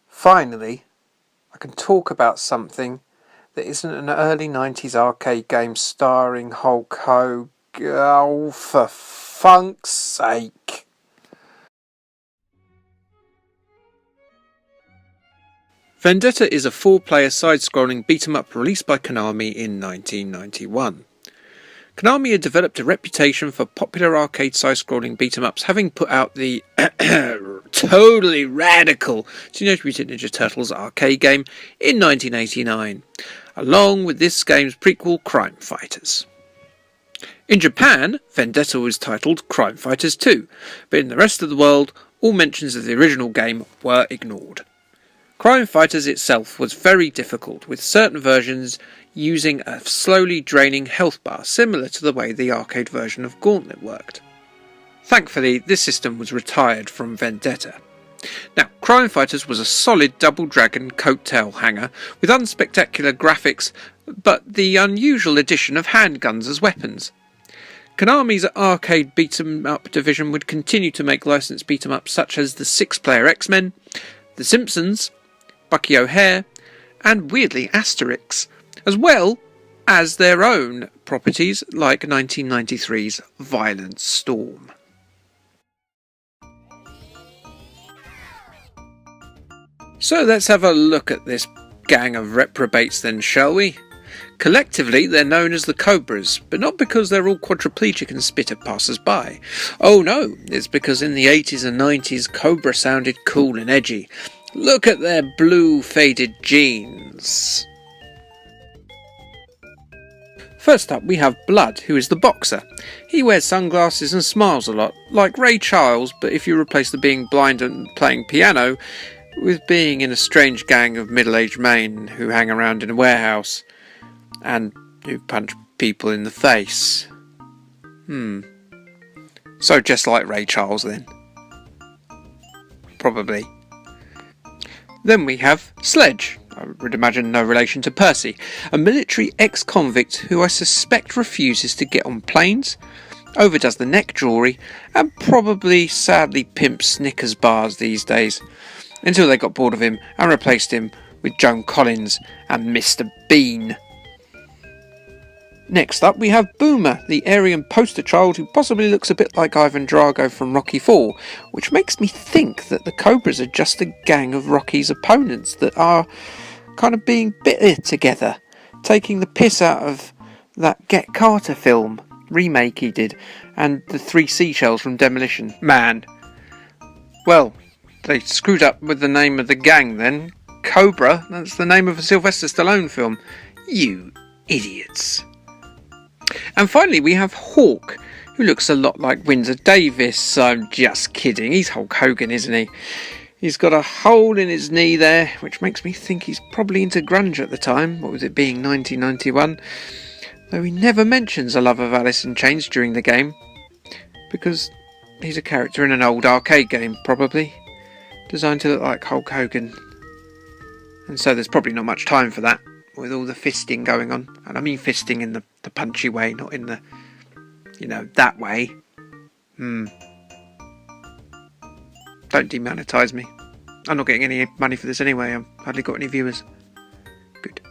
Finally, I can talk about something that isn't an early 90s arcade game starring Hulk Hogan. Oh, for funk's sake. Vendetta is a 4-player side-scrolling beat-em-up released by Konami in 1991. Konami had developed a reputation for popular arcade side-scrolling beat-em-ups, having put out the totally radical Teenage Mutant Ninja Turtles arcade game in 1989, along with this game's prequel Crime Fighters. In Japan, Vendetta was titled Crime Fighters 2, but in the rest of the world, all mentions of the original game were ignored. Crime Fighters itself was very difficult, with certain versions using a slowly draining health bar, similar to the way the arcade version of Gauntlet worked. Thankfully, this system was retired from Vendetta. Now, Crime Fighters was a solid Double Dragon coattail hanger with unspectacular graphics, but the unusual addition of handguns as weapons. Konami's arcade beat-em-up division would continue to make licensed beat-em-ups such as the 6-player X-Men, The Simpsons, Bucky O'Hare, and weirdly Asterix, as well as their own properties like 1993's Violent Storm. So let's have a look at this gang of reprobates then, shall we? Collectively, they're known as the Cobras, but not because they're all quadriplegic and spit at passers-by. Oh no, it's because in the 80s and 90s, Cobra sounded cool and edgy. Look at their blue faded jeans. First up we have Blood, who is the boxer. He wears sunglasses and smiles a lot, like Ray Charles, but if you replace the being blind and playing piano with being in a strange gang of middle-aged men who hang around in a warehouse and who punch people in the face. So just like Ray Charles then. Probably. Then we have Sledge, I would imagine no relation to Percy, a military ex-convict who I suspect refuses to get on planes, overdoes the neck jewellery, and probably sadly pimps Snickers bars these days, until they got bored of him and replaced him with Joan Collins and Mr. Bean. Next up we have Boomer, the Aryan poster child who possibly looks a bit like Ivan Drago from Rocky IV, which makes me think that the Cobras are just a gang of Rocky's opponents that are kind of being bitter together, taking the piss out of that Get Carter film remake he did, and the 3 seashells from Demolition Man. Well, they screwed up with the name of the gang then. Cobra, that's the name of a Sylvester Stallone film. You idiots. And finally we have Hawk, who looks a lot like Windsor Davis. I'm just kidding, he's Hulk Hogan, isn't he? He's got a hole in his knee there, which makes me think he's probably into grunge at the time, what with it being 1991, though he never mentions a love of Alice in Chains during the game, because he's a character in an old arcade game, probably, designed to look like Hulk Hogan, and so there's probably not much time for that, with all the fisting going on. And I mean fisting in the punchy way, not in the, that way. Don't demonetise me. I'm not getting any money for this anyway. I've hardly got any viewers. Good.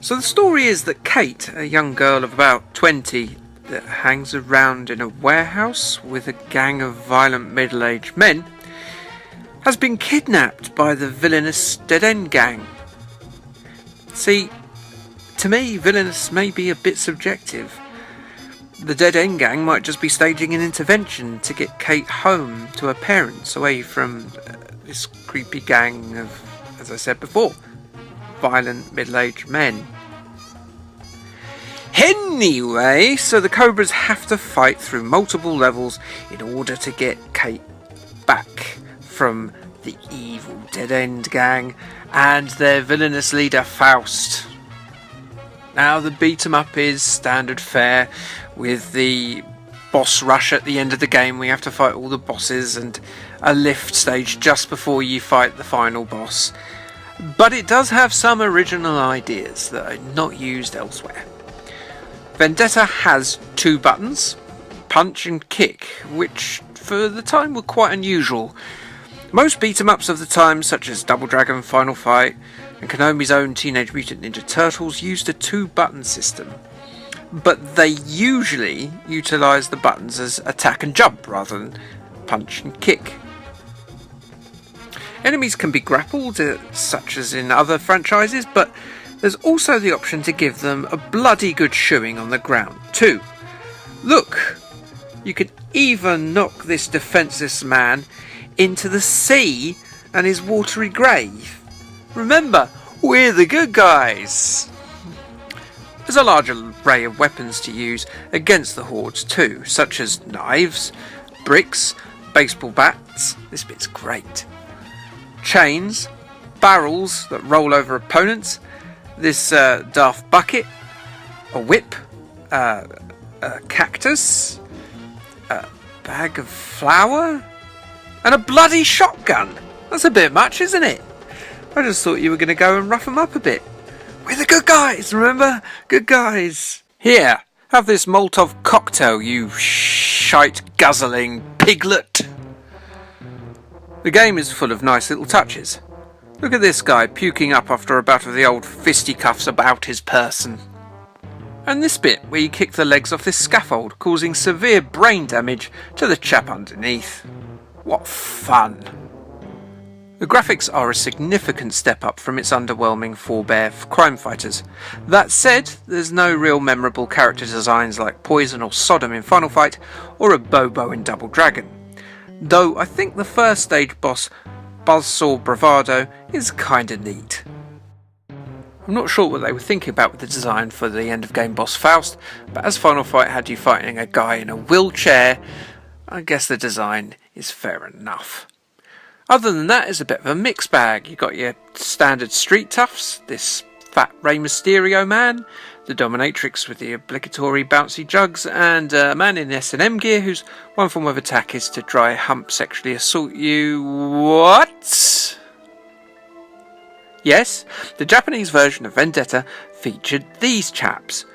So the story is that Kate, a young girl of about 20, that hangs around in a warehouse with a gang of violent middle-aged men, has been kidnapped by the villainous Dead End gang. See, to me, villainous may be a bit subjective. The Dead End gang might just be staging an intervention to get Kate home to her parents, away from this creepy gang of, as I said before, violent middle-aged men. Anyway, so the Cobras have to fight through multiple levels in order to get Kate back from the evil Dead End gang and their villainous leader Faust. Now the beat 'em up is standard fare with the boss rush at the end of the game. We have to fight all the bosses and a lift stage just before you fight the final boss, but it does have some original ideas that are not used elsewhere. Vendetta has 2 buttons, punch and kick, which for the time were quite unusual. Most beat-em-ups of the time, such as Double Dragon, Final Fight, and Konami's own Teenage Mutant Ninja Turtles, used a 2-button system, but they usually utilised the buttons as attack and jump rather than punch and kick. Enemies can be grappled, such as in other franchises, but there's also the option to give them a bloody good shoeing on the ground too. Look, you can even knock this defenceless man into the sea and his watery grave. Remember, we're the good guys. There's a large array of weapons to use against the hordes too, such as knives, bricks, baseball bats, this bit's great, chains, barrels that roll over opponents, this daft bucket, a whip, a cactus, a bag of flour, and a bloody shotgun. That's a bit much, isn't it? I just thought you were going to go and rough them up a bit. We're the good guys, remember? Good guys. Here, have this Molotov cocktail, you shite guzzling piglet. The game is full of nice little touches. Look at this guy puking up after a bout of the old fisticuffs about his person. And this bit where you kick the legs off this scaffold, causing severe brain damage to the chap underneath. What fun! The graphics are a significant step up from its underwhelming forebear for Crime Fighters. That said, there's no real memorable character designs like Poison or Sodom in Final Fight, or a Bobo in Double Dragon. Though I think the first stage boss, Buzzsaw Bravado, is kinda neat. I'm not sure what they were thinking about with the design for the end of game boss Faust, but as Final Fight had you fighting a guy in a wheelchair, I guess the design is fair enough. Other than that, it's a bit of a mixed bag. You got your standard street toughs, this fat Rey Mysterio man, the dominatrix with the obligatory bouncy jugs, and a man in S&M gear whose one form of attack is to dry hump sexually assault you. What? Yes, the Japanese version of Vendetta featured these chaps,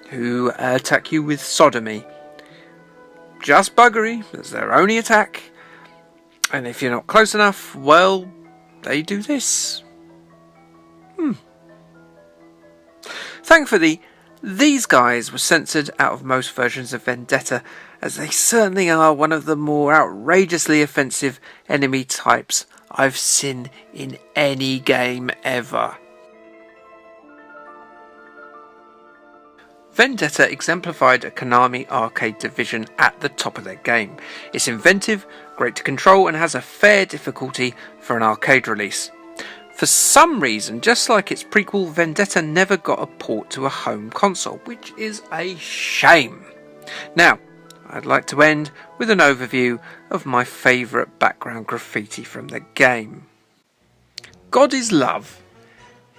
who attack you with sodomy. Just buggery, that's their only attack. And if you're not close enough, well, they do this. Thankfully, these guys were censored out of most versions of Vendetta, as they certainly are one of the more outrageously offensive enemy types I've seen in any game ever. Vendetta exemplified a Konami arcade division at the top of their game. It's inventive, great to control, and has a fair difficulty for an arcade release. For some reason, just like its prequel, Vendetta never got a port to a home console, which is a shame. Now, I'd like to end with an overview of my favourite background graffiti from the game. God is love.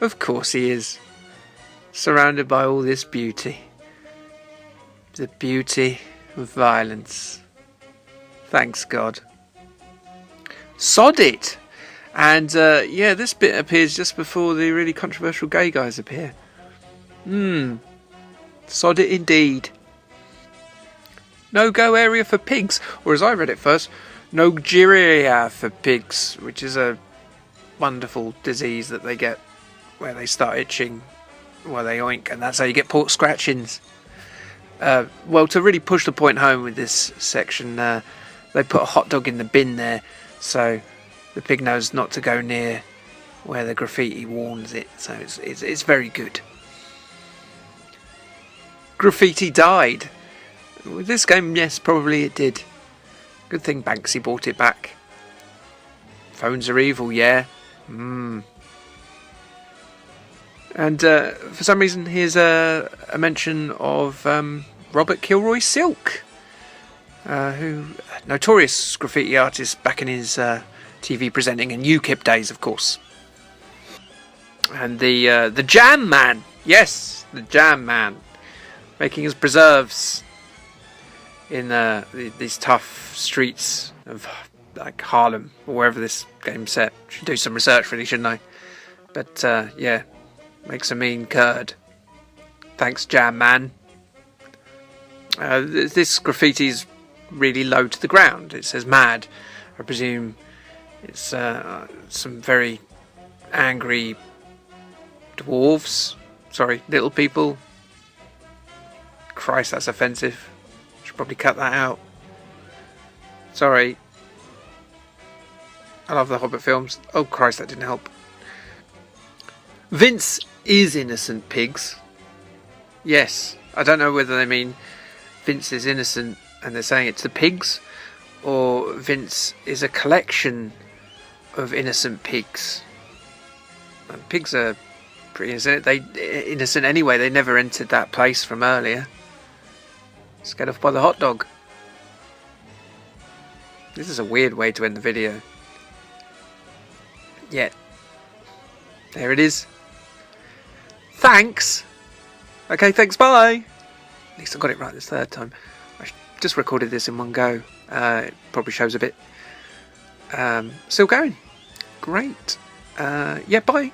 Of course he is. Surrounded by all this beauty. The beauty of violence. Thanks God. Sod it! And yeah, this bit appears just before the really controversial gay guys appear. Sod it indeed. No-go area for pigs, or as I read it first, no-geria for pigs, which is a wonderful disease that they get where they start itching while they oink, and that's how you get pork scratchings. Well, to really push the point home with this section, they put a hot dog in the bin there, so the pig knows not to go near where the graffiti warns it, so it's very good. Graffiti died. With this game, yes, probably it did. Good thing Banksy bought it back. Phones are evil, yeah. And for some reason, here's a mention of Robert Kilroy Silk, who notorious graffiti artist back in his TV presenting and UKIP days, of course. And the Jam Man, yes, the Jam Man, making his preserves in these tough streets of like Harlem or wherever this game's set. Should do some research really, shouldn't I? But yeah, makes a mean curd. Thanks, Jam Man. This graffiti's really low to the ground. It says mad. I presume it's some very angry dwarves. Sorry, little people. Christ, that's offensive. Should probably cut that out. Sorry. I love the Hobbit films. Oh Christ, that didn't help. Vince is innocent, pigs. Yes. I don't know whether they mean Vince is innocent and they're saying it's the pigs, or Vince is a collection of innocent pigs. And pigs are pretty innocent anyway. They never entered that place from earlier. Scared off by the hot dog. This is a weird way to end the video. Yeah. There it is. Thanks. Okay, thanks, bye. At least I got it right this third time. I just recorded this in one go. It probably shows a bit. Still going. Great. Yeah, bye.